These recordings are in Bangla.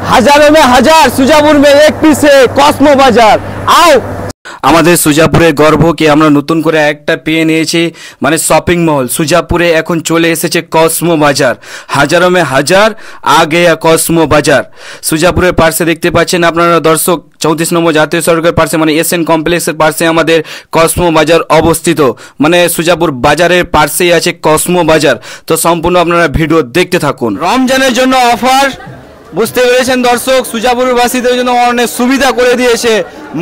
हजारों में हजार सुजापुर में एक पीस है कॉस्मो बाजार। आओ আমাদের সুজাপুরের গর্বকে আমরা নতুন করে একটা পেয়ে নিয়েছি, মানে শপিং মল সুজাপুরে এখন চলে এসেছে কসমো বাজার। হাজারো মে হাজার আ গয়া কসমো বাজার। সুজাপুরের পাশে দেখতে পাচ্ছেন আপনারা দর্শক, 34 নম্বর জাতীয় সড়কের পাশে মানে এসএন কমপ্লেক্সের পাশে আমাদের কসমো বাজার অবস্থিত। মানে সুজাপুর বাজারের পাশেই আছে কসমো বাজার। তো সম্পূর্ণ আপনারা ভিডিও দেখতে থাকুন। রমজানের জন্য অফার বুঝতে পেরেছেন দর্শক, সুজাপুরবাসীদের জন্য অনেক সুবিধা করে দিয়েছে।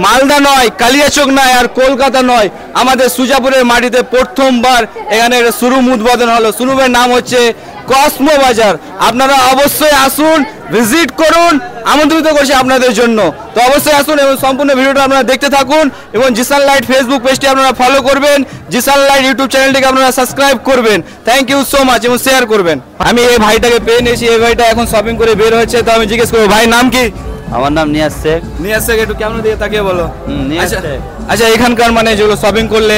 মালদা নয়, কালিয়াচক নয়, আর কলকাতা নয়, আমাদের সুজাপুরের মাটিতে প্রথমবার এখানে শোরুম উদ্বোধন হলো। শোরুমের নাম হচ্ছে কসমো বাজার। আপনারা অবশ্যই আসুন, ভিজিট করুন, আমন্ত্রিত করছি আপনাদের জন্য। তো অবশ্যই আসুন এবং সম্পূর্ণ ভিডিওটা আপনারা দেখতে থাকুন এবং জিসান লাইট ফেসবুক পেজটি আপনারা ফলো করবেন, জিসান লাইট ইউটিউব চ্যানেলটিকে আপনারা সাবস্ক্রাইব করবেন। থ্যাংক ইউ সো মাচ এবং শেয়ার করবেন। আমি এই ভাইটাকে পেয়ে নিয়েছি, এই ভাইটা এখন শপিং করে বের হচ্ছে। তো আমি জিজ্ঞেস করবো, ভাই নাম কি? আমার নাম নিয়াজ শেখ। নিয়াজ শেখ, একটু কেমন দিকে তাকিয়ে বলো। নিয়াজ শেখ। আচ্ছা, এখানকার মানে যেগুলো শপিং করলে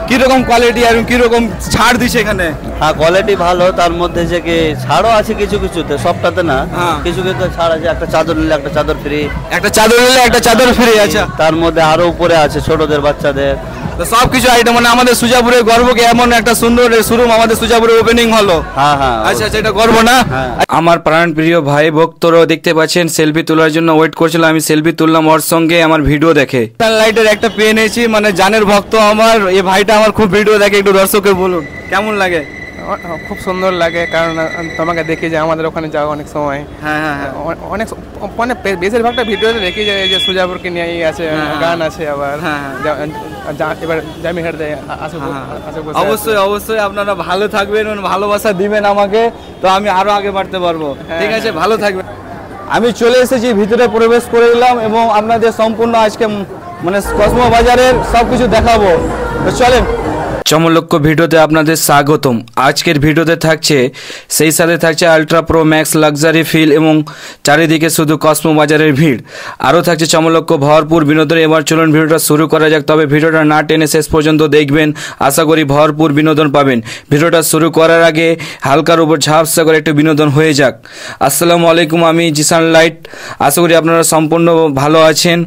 কিরকম কোয়ালিটি আর কিরকম ছাড় দিচ্ছে এখানে? হ্যাঁ, কোয়ালিটি ভালো, তার মধ্যে যে কি ছাড়ও আছে কিছু কিছুতে, সবটাতে না, কিছু কিছু ছাড় আছে। একটা চাদর নিলে একটা চাদর ফ্রি, একটা চাদর নিলে একটা চাদর ফ্রি। আচ্ছা, তার মধ্যে আরো উপরে আছে ছোটদের বাচ্চাদের। তো সবকিছু আইটেম, মানে আমাদের সুজাপুরের গর্বকে এমন একটা সুন্দর শোরুম আমাদের সুজাপুরে ওপেনিং হলো। হ্যাঁ হ্যাঁ, আচ্ছা আচ্ছা, এটা গর্ব না? আমার প্রাণ প্রিয় ভাই ভক্তরাও দেখতে পাচ্ছেন সেলফি তোলার জন্য ওয়েট করছিল। আমি সেলফি তুললাম ওর সঙ্গে, আমার ভিডিও দেখে লাইটের একটা পেয়ে নিয়েছি, মানে জানের ভক্ত আমার এই ভাইটা, আমার খুব ভিডিও দেখে। একটু দর্শককে বলুন কেমন লাগে? খুব সুন্দর লাগে, কারণ তোমাকে দেখি যে আমাদের ওখানে যাওয়া অনেক সময়। হ্যাঁ হ্যাঁ, অনেক মানে বেশিরভাগটা ভিডিওতে দেখি যে সুজাপুরকে নিয়ে আছে, গান আছে, আবার এবার জামিহাট দেয়। অবশ্যই অবশ্যই আপনারা ভালো থাকবেন, ভালোবাসা দিবেন আমাকে, তো আমি আরো আগে বাড়তে পারবো। ঠিক আছে, ভালো থাকবেন। আমি চলে এসেছি, ভিতরে প্রবেশ করে দিলাম এবং আপনাদের সম্পূর্ণ আজকে মানে কসমো বাজারের সবকিছু দেখাবো। তো চলেন। চমলক্ষ ভিডিওতে আপনাদের স্বাগতম। আজকের ভিডিওতে থাকছে, সেই সাথে থাকছে ultra pro max luxury feel এবং চারিদিকে শুধু কসমো বাজারের ভিড়। আরও থাকছে চমলক্ষ ভরপুর বিনোদন। এবার চলুন ভিডিওটা শুরু করা যাক, তবে ভিডিওটা না টেনে শেষ পর্যন্ত দেখবেন, আশা করি ভরপুর বিনোদন পাবেন। ভিডিওটা শুরু করার আগে হালকার উপর ঝাপসা করে একটু বিনোদন হয়ে যাক। আসসালামু আলাইকুম, আমি জিসান লাইট। আশা করি আপনারা সম্পূর্ণ ভালো আছেন।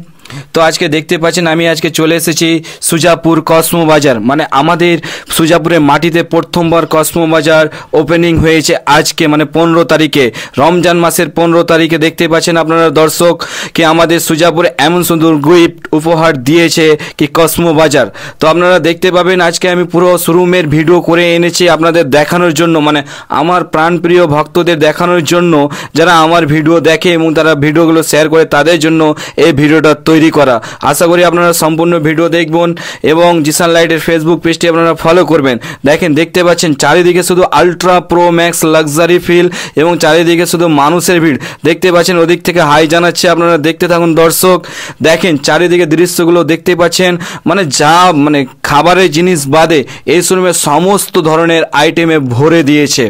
তো আজকে দেখতে পাচ্ছেন আমি আজকে চলে এসেছি সুজাপুর কসমো বাজার। মানে আমাদের সুজাপুরের মাটিতে প্রথমবার কসমো বাজার ওপেনিং হয়েছে আজকে, মানে 15 তারিখে, রমজান মাসের 15 তারিখে। দেখতে পাচ্ছেন আপনারা দর্শক কি আমাদের সুজাপুরে এমন সুন্দর গিফট উপহার দিয়েছে কি কসমো বাজার। তো আপনারা দেখতে পাবেন আজকে আমি পুরো শোরুমের ভিডিও করে এনেছি আপনাদের দেখানোর জন্য, মানে আমার প্রাণপ্রিয় ভক্তদের দেখানোর জন্য, যারা আমার ভিডিও দেখে এবং তারা ভিডিওগুলো শেয়ার করে, তাদের জন্য এই ভিডিওটা তৈরি করা। আশা করি আপনারা সম্পূর্ণ ভিডিও দেখবেন এবং জিসান লাইটের ফেসবুক পেজটি আপনারা ফলো করবেন। দেখেন, দেখতে পাচ্ছেন চারিদিকে শুধু ultra pro max luxury feel এবং চারিদিকে শুধু মানুষের ভিড়। দেখতে পাচ্ছেন ওদিক থেকে হাই জানাচ্ছে, আপনারা দেখতে থাকুন দর্শক। দেখেন চারিদিকে দৃশ্যগুলো দেখতে পাচ্ছেন, মানে যা মানে খাবারের জিনিস বাদে এই শোরুমে সমস্ত ধরনের আইটেমে ভরে দিয়েছে।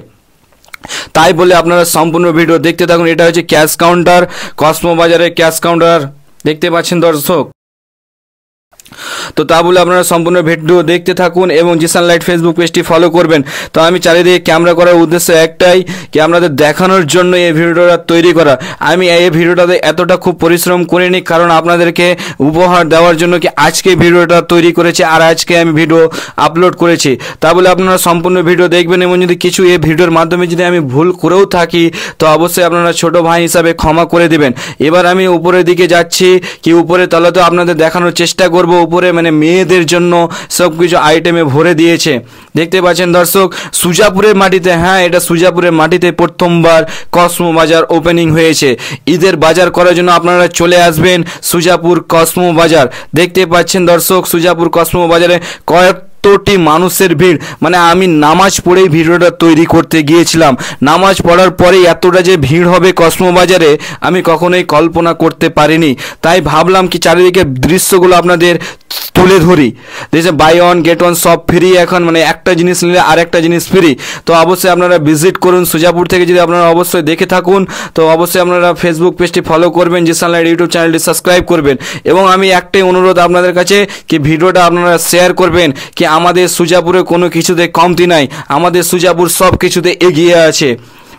তাই বলে আপনারা সম্পূর্ণ ভিডিও দেখতে থাকুন। এটা হচ্ছে ক্যাশ কাউন্টার, কসমো বাজারের ক্যাশ কাউন্টার দেখতে পাচ্ছেন দর্শক। তো তা বলে আপনারা সম্পূর্ণ ভিডিও দেখতে থাকুন এবং জিসান লাইট ফেসবুক পেজটি ফলো করবেন। তো আমি চারিদিকে ক্যামেরা করার উদ্দেশ্য একটাই, কি আপনাদের দেখানোর জন্য এই ভিডিওটা তৈরি করা। আমি এই ভিডিওটাতে এতটা খুব পরিশ্রম করিনি, কারণ আপনাদেরকে উপহার দেওয়ার জন্য কি আজকে ভিডিওটা তৈরি করেছি আর আজকে আমি ভিডিও আপলোড করেছি। তা বলে আপনারা সম্পূর্ণ ভিডিও দেখবেন এবং যদি কিছু এই ভিডিওর মাধ্যমে যদি আমি ভুল করেও থাকি, তো অবশ্যই আপনারা ছোট ভাই হিসাবে ক্ষমা করে দেবেন। এবার আমি উপরের দিকে যাচ্ছি, কি উপরে তলাতেও আপনাদের দেখানোর চেষ্টা করব। উপরে মানে মেয়েদের জন্য সবকিছু আইটেমে ভরে দিয়েছে। দেখতে পাচ্ছেন দর্শক, সুজাপুরের মাটিতে, হ্যাঁ এটা সুজাপুরের মাটিতে প্রথমবার কসমো বাজার ওপেনিং হয়েছে। ঈদের বাজার করার জন্য আপনারা চলে আসবেন সুজাপুর কসমো বাজার। দেখতে পাচ্ছেন দর্শক, সুজাপুর কসমো বাজারে কতটি মানুষের ভিড়। মানে আমি নামাজ পড়েই ভিডিওটা তৈরি করতে গিয়েছিলাম। নামাজ পড়ার পরে এতটা যে ভিড় হবে কসমো বাজারে আমি কখনোই কল্পনা করতে পারিনি। তাই ভাবলাম কি চারিদিকে দৃশ্যগুলো আপনাদের তুলে ধরি। দেখছে বাই ওয়ান গেট ওয়ান সব ফ্রি এখন, মানে একটা জিনিস নিলে আর একটা জিনিস ফ্রি। তো অবশ্যই আপনারা ভিজিট করুন সুজাপুর থেকে। যদি আপনারা অবশ্যই দেখে থাকুন তো অবশ্যই আপনারা ফেসবুক পেজটি ফলো করবেন, জিসান লাইট ইউটিউব চ্যানেলটি সাবস্ক্রাইব করবেন এবং আমি একটাই অনুরোধ আপনাদের কাছে কি ভিডিওটা আপনারা শেয়ার করবেন। কি আমাদের সুজাপুরে কোনো কিছুতে কমতি নাই, আমাদের সুজাপুর সব কিছুতে এগিয়ে আছে।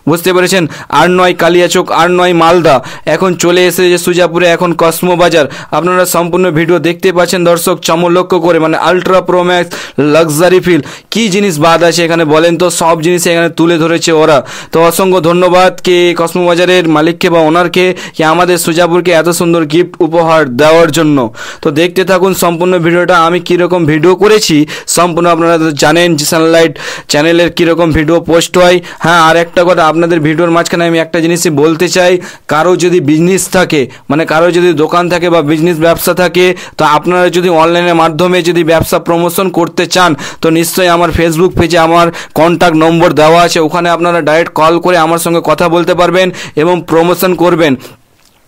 বুঝতে পেরেছেন, 8-9 কালিয়াচক, 8-9 মালদা, এখন চলে এসেছে সুজাপুরে, এখন কসমো বাজার। আপনারা সম্পূর্ণ ভিডিও দেখতে পাচ্ছেন দর্শক, চমলক্ষ করে, মানে ultra pro max luxury feel, কি জিনিস বাদ আছে এখানে বলেন তো, সব জিনিস এখানে তুলে ধরেছে ওরা। তো অসংখ্য ধন্যবাদ কে কসমো বাজারের মালিককে বা ওনারকে, কি আমাদের সুজাপুরকে এত সুন্দর গিফট উপহার দেওয়ার জন্য। তো দেখতে থাকুন সম্পূর্ণ ভিডিওটা, আমি কীরকম ভিডিও করেছি সম্পূর্ণ আপনারা জানেন জিসান লাইট চ্যানেলের কীরকম ভিডিও পোস্ট হয়। হ্যাঁ, আর একটা কথা, আপনাদের ভিডিওর মাঝখানে আমি একটা জিনিসই বলতে চাই, কারো যদি বিজনেস থাকে, মানে কারো যদি দোকান থাকে বা বিজনেস ব্যবসা থাকে, তো আপনারা যদি অনলাইনের মাধ্যমে যদি ব্যবসা প্রমোশন করতে চান, তো নিশ্চয়ই আমার ফেসবুক পেজে আমার কন্ট্যাক্ট নম্বর দেওয়া আছে, ওখানে আপনারা ডাইরেক্ট কল করে আমার সঙ্গে কথা বলতে পারবেন এবং প্রমোশন করবেন।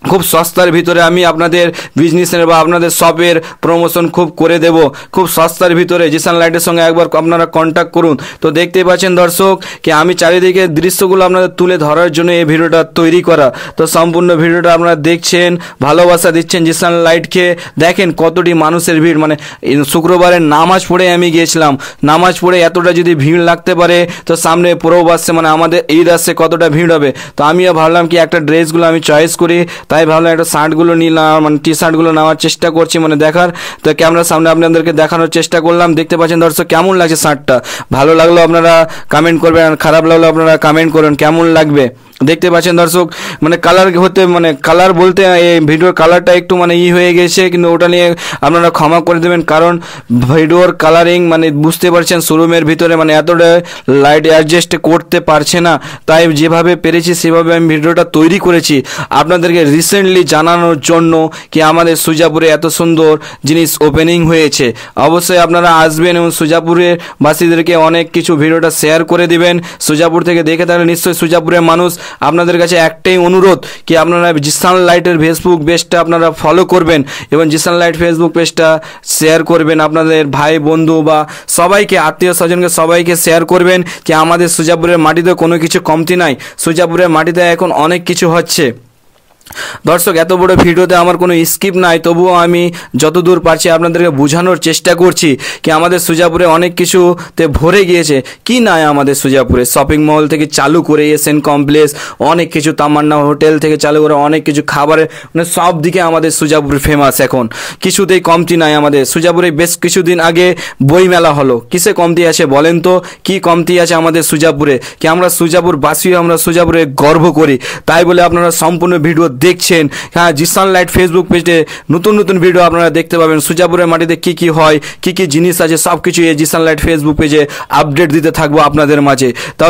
খুব সস্তার ভিতরে আমি আপনাদের বিজনেসের বা আপনাদের শপের প্রমোশন খুব করে দেব, খুব সস্তার ভিতরে। জিসান লাইটের সঙ্গে একবার আপনারা কন্ট্যাক্ট করুন। তো দেখতেই পাচ্ছেন দর্শক, কি আমি চারিদিকে দৃশ্যগুলো আপনাদের তুলে ধরার জন্য এই ভিডিওটা তৈরি করা। তো সম্পূর্ণ ভিডিওটা আপনারা দেখছেন, ভালোবাসা দিচ্ছেন জিসান লাইটকে। দেখেন কতটি মানুষের ভিড়, মানে শুক্রবারের নামাজ পড়ে আমি গিয়েছিলাম, নামাজ পড়ে এতটা যদি ভিড় লাগতে পারে, তো সামনে পরব আসছে, মানে আমাদের ঈদ আসছে, কতটা ভিড় হবে। তো আমিও ভাবলাম কি একটা ড্রেসগুলো আমি চয়েস করি, তাই ভাবলাম একটা শার্টগুলো নিলাম, মানে টি শার্টগুলো নেওয়ার চেষ্টা করছি, মানে দেখার। তো ক্যামেরার সামনে আপনাদেরকে দেখানোর চেষ্টা করলাম। দেখতে পাচ্ছেন দর্শক কেমন লাগছে শার্টটা, ভালো লাগলো আপনারা কমেন্ট করবেন, আর খারাপ লাগলো আপনারা কমেন্ট করুন কেমন লাগবে। দেখতে পাচ্ছেন দর্শক, মানে কালার হতে, মানে কালার বলতে এই ভিডিওর কালারটা একটু মানে হয়ে গেছে, কিন্তু ওটা নিয়ে আপনারা ক্ষমা করে দেবেন, কারণ ভিডিওর কালারিং মানে বুঝতে পারছেন শোরুমের ভিতরে মানে এতটা লাইট অ্যাডজাস্ট করতে পারছে না, তাই যেভাবে পেরেছি সেভাবে আমি ভিডিওটা তৈরি করেছি আপনাদেরকে রিসেন্টলি জানানোর জন্য, কি আমাদের সুজাপুরে এত সুন্দর জিনিস ওপেনিং হয়েছে। অবশ্যই আপনারা আসবেন এবং সুজাপুরের বাসীদেরকে অনেক কিছু ভিডিওটা শেয়ার করে দিবেন। সুজাপুর থেকে দেখে থাকলে নিশ্চয়ই সুজাপুরের মানুষ, আপনাদের কাছে একটাই অনুরোধ, কি আপনারা জিসান লাইটের ফেসবুক পেজটা আপনারা ফলো করবেন এবং জিসান লাইট ফেসবুক পেজটা শেয়ার করবেন, আপনাদের ভাই বন্ধু বা সবাইকে, আত্মীয় স্বজনকে সবাইকে শেয়ার করবেন, কি আমাদের সুজাপুরের মাটিতে কোনো কিছু কমতি নাই, সুজাপুরের মাটিতে এখন অনেক কিছু হচ্ছে। দর্শক এত বড় ভিডিওতে আমার কোনো স্কিপ নাই, তবুও আমি যতদূর পারছি আপনাদেরকে বোঝানোর চেষ্টা করছি, কি আমাদের সুজাপুরে অনেক কিছুতে ভরে গিয়েছে। কি নাই আমাদের সুজাপুরে, শপিং মল থেকে চালু করে এসএন কমপ্লেক্স, অনেক কিছু, তামান্না হোটেল থেকে চালু করে অনেক কিছু খাবারের, মানে সব দিকে আমাদের সুজাপুর ফেমাস। এখন কিছুতেই কমতি নাই আমাদের সুজাপুরে। বেশ কিছুদিন আগে বই মেলা হলো, কিসে কমতি আছে বলেন তো, কি কমতি আছে আমাদের সুজাপুরে? কি আমরা সুজাপুর বাসীও আমরা সুজাপুরে গর্ব করি, তাই বলে আপনারা সম্পূর্ণ ভিডিও দেখছেন। হ্যাঁ, জিসান লাইট ফেসবুক পেজে নতুন নতুন ভিডিও আপনারা দেখতে পাবেন, সুজাপুরের মাটিতে কি কি হয়, কি কি জিনিস আছে, সব কিছু এই জিসান লাইট ফেসবুক পেজে আপডেট দিতে থাকবো আপনাদের মাঝে।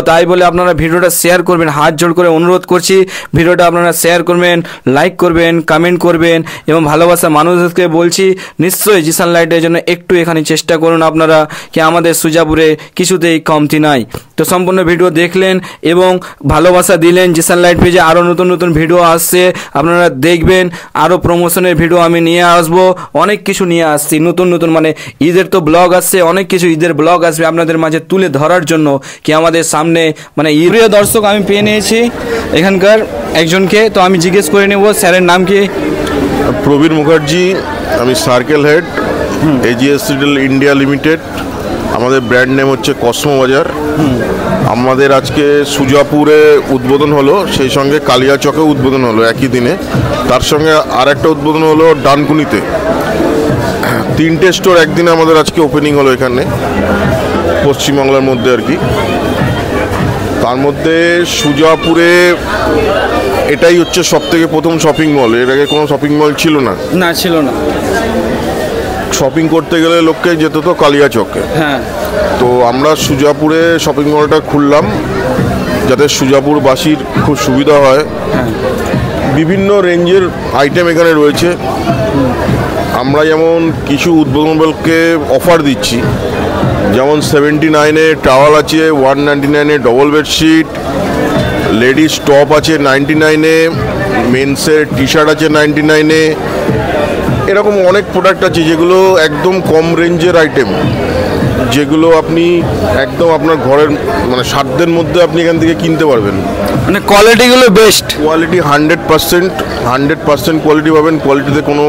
তাই বলে আপনারা ভিডিওটা শেয়ার করবেন, হাত জোড় করে অনুরোধ করছি, ভিডিওটা আপনারা শেয়ার করবেন, লাইক করবেন, কমেন্ট করবেন এবং ভালোবাসা মানুষকে বলছি নিশ্চয়ই জিসান লাইটের জন্য একটু এখানে চেষ্টা করুন আপনারা, কি আমাদের সুজাপুরে কিছুতেই কমতি নাই। তো সম্পূর্ণ ভিডিও দেখলেন এবং ভালোবাসা দিলেন। জিসান লাইট পেজে আরও নতুন নতুন ভিডিও আসছে, আপনারা দেখবেন। আরও প্রমোশনের ভিডিও আমি নিয়ে আসবো, অনেক কিছু নিয়ে আসছি নতুন নতুন, মানে ঈদের তো ব্লগ আসছে, অনেক কিছু ঈদের ব্লগ আসবে আপনাদের মাঝে তুলে ধরার জন্য, কি আমাদের সামনে মানে প্রিয় দর্শক আমি পেয়ে নিয়েছি এখানকার একজনকে। তো আমি জিজ্ঞেস করে নেব স্যারের নাম কি? প্রবীর মুখার্জি, আমি circle head AGS retail India limited. আমাদের ব্র্যান্ড নেম হচ্ছে কসমো বাজার। আমাদের আজকে সুজাপুরে উদ্বোধন হলো, সেই সঙ্গে কালিয়াচকে উদ্বোধন হলো একই দিনে। তার সঙ্গে আর একটা উদ্বোধন হলো ডানকুনিতে। 3টে স্টোর একদিনে আমাদের আজকে ওপেনিং হলো এখানে পশ্চিমবাংলার মধ্যে আর কি। তার মধ্যে সুজাপুরে এটাই হচ্ছে সবথেকে প্রথম শপিং মল। এর আগে কোনো শপিং মল ছিল না, ছিল না। শপিং করতে গেলে লোককে যেত তো কালিয়াচকে। হ্যাঁ, তো আমরা সুজাপুরে শপিং মলটা খুললাম যাতে সুজাপুরবাসীর খুব সুবিধা হয়। বিভিন্ন রেঞ্জের আইটেম এখানে রয়েছে। আমরা যেমন কিছু উদ্বোধনকে অফার দিচ্ছি, যেমন 79-এ টাওয়াল আছে, 199-এ ডবল বেডশিট, লেডিস টপ আছে 99-এ, মেন্সের টি শার্ট আছে 99-এ। এরকম অনেক প্রোডাক্ট আছে যেগুলো একদম কম রেঞ্জের আইটেম, যেগুলো আপনি একদম আপনার ঘরের মানে সাধ্যের মধ্যে আপনি এখান থেকে কিনতে পারবেন। মানে কোয়ালিটিগুলো বেস্ট, কোয়ালিটি 100% কোয়ালিটি পাবেন, কোয়ালিটিতে কোনো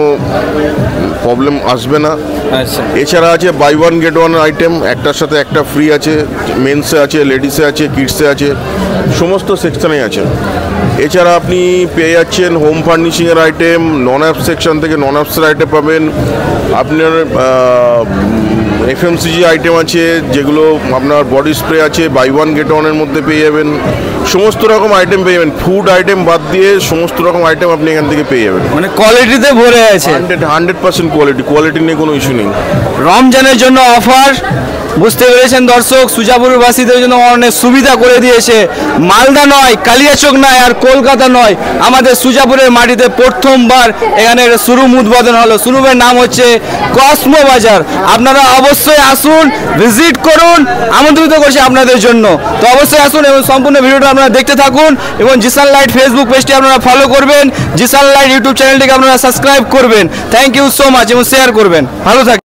প্রবলেম আসবে না। আচ্ছা, এছাড়া আছে buy one get one item, একটার সাথে একটা ফ্রি আছে, মেন্সে আছে, লেডিসে আছে, কিডসে আছে, সমস্ত সেকশনে আছে। এছাড়া আপনি পেয়ে যাচ্ছেন হোম ফার্নিশিংয়ের আইটেম, নন অ্যাপ সেকশন থেকে নন অ্যাপসের আইটেম পাবেন। আপনার এফএমসিজি আইটেম আছে, যেগুলো আপনার বডি স্প্রে আছে, বাই ওয়ান গেট ওয়ানের মধ্যে পেয়ে যাবেন। সমস্ত রকম আইটেম পেয়ে যাবেন, ফুড আইটেম বাদ দিয়ে সমস্ত রকম আইটেম আপনি এখান থেকে পেয়ে যাবেন। মানে কোয়ালিটিতে ভরে আছে, 100% কোয়ালিটি নিয়ে কোনো ইস্যু নেই। রমজানের জন্য অফার, বুঝতে পেরেছেন দর্শক, সুজাপুরবাসীদের জন্য অনেক সুবিধা করে দিয়েছে। মালদা নয়, কালিয়াচক নয়, আর কলকাতা নয়, আমাদের সুজাপুরের মাটিতে প্রথমবার এখানে শোরুম উদ্বোধন হলো। শোরুমের নাম হচ্ছে কসমো বাজার। আপনারা অবশ্যই আসুন, ভিজিট করুন, আমন্ত্রিত করছি আপনাদের জন্য। তো অবশ্যই আসুন এবং সম্পূর্ণ ভিডিওটা আপনারা দেখতে থাকুন এবং জিসান লাইট ফেসবুক পেজটি আপনারা ফলো করবেন, জিসান লাইট ইউটিউব চ্যানেলটিকে আপনারা সাবস্ক্রাইব করবেন। থ্যাংক ইউ সো মাচ এবং শেয়ার করবেন। ভালো থাকবেন।